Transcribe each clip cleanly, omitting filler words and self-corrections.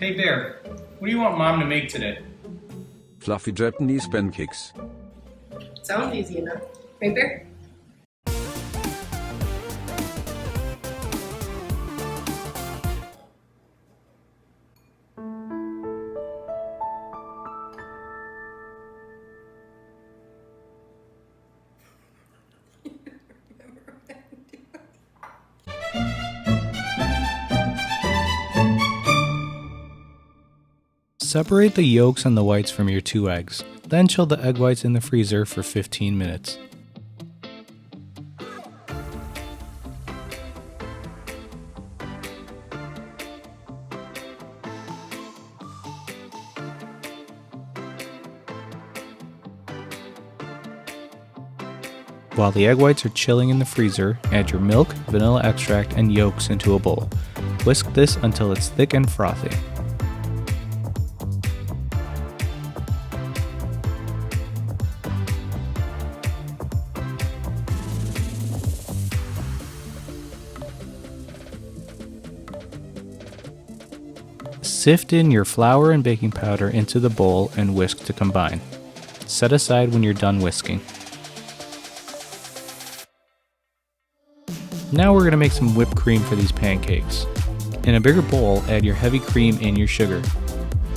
Hey Bear, what do you want Mom to make today? Fluffy Japanese pancakes. Sounds easy enough. Right there? Separate the yolks and the whites from your 2 eggs. Then chill the egg whites in the freezer for 15 minutes. While the egg whites are chilling in the freezer, add your milk, vanilla extract, and yolks into a bowl. Whisk this until it's thick and frothy. Sift in your flour and baking powder into the bowl and whisk to combine. Set aside when you're done whisking. Now we're going to make some whipped cream for these pancakes. In a bigger bowl, add your heavy cream and your sugar.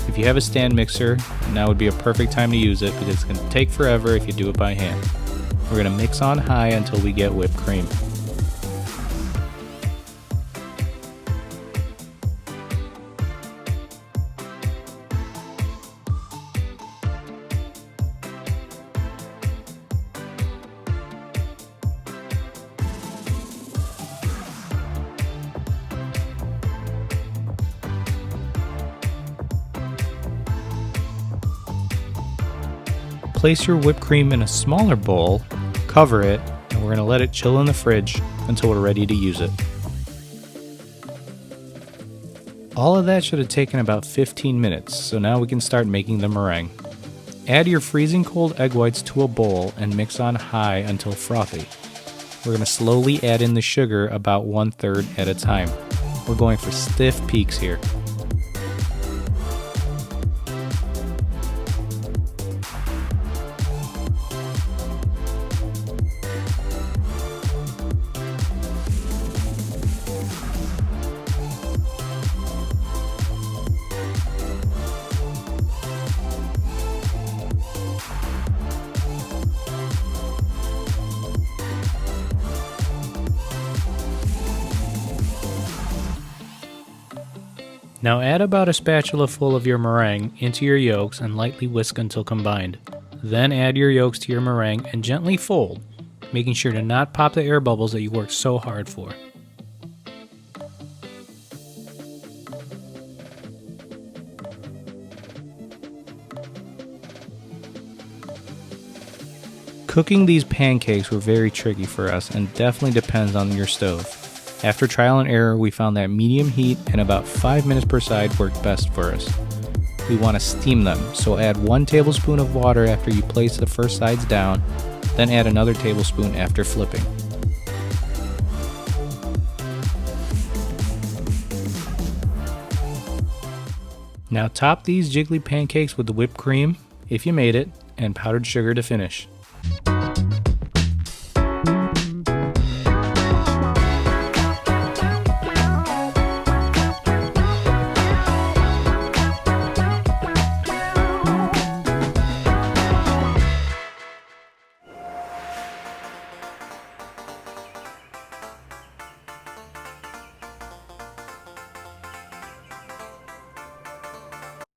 If you have a stand mixer, now would be a perfect time to use it because it's going to take forever if you do it by hand. We're going to mix on high until we get whipped cream. Place your whipped cream in a smaller bowl, cover it, and we're going to let it chill in the fridge until we're ready to use it. All of that should have taken about 15 minutes, so now we can start making the meringue. Add your freezing cold egg whites to a bowl and mix on high until frothy. We're going to slowly add in the sugar about 1/3 at a time. We're going for stiff peaks here. Now add about a spatula full of your meringue into your yolks and lightly whisk until combined. Then add your yolks to your meringue and gently fold, making sure to not pop the air bubbles that you worked so hard for. Cooking these pancakes were very tricky for us and definitely depends on your stove. After trial and error, we found that medium heat and about 5 minutes per side worked best for us. We want to steam them, so add 1 tablespoon of water after you place the first sides down, then add another tablespoon after flipping. Now top these jiggly pancakes with the whipped cream, if you made it, and powdered sugar to finish.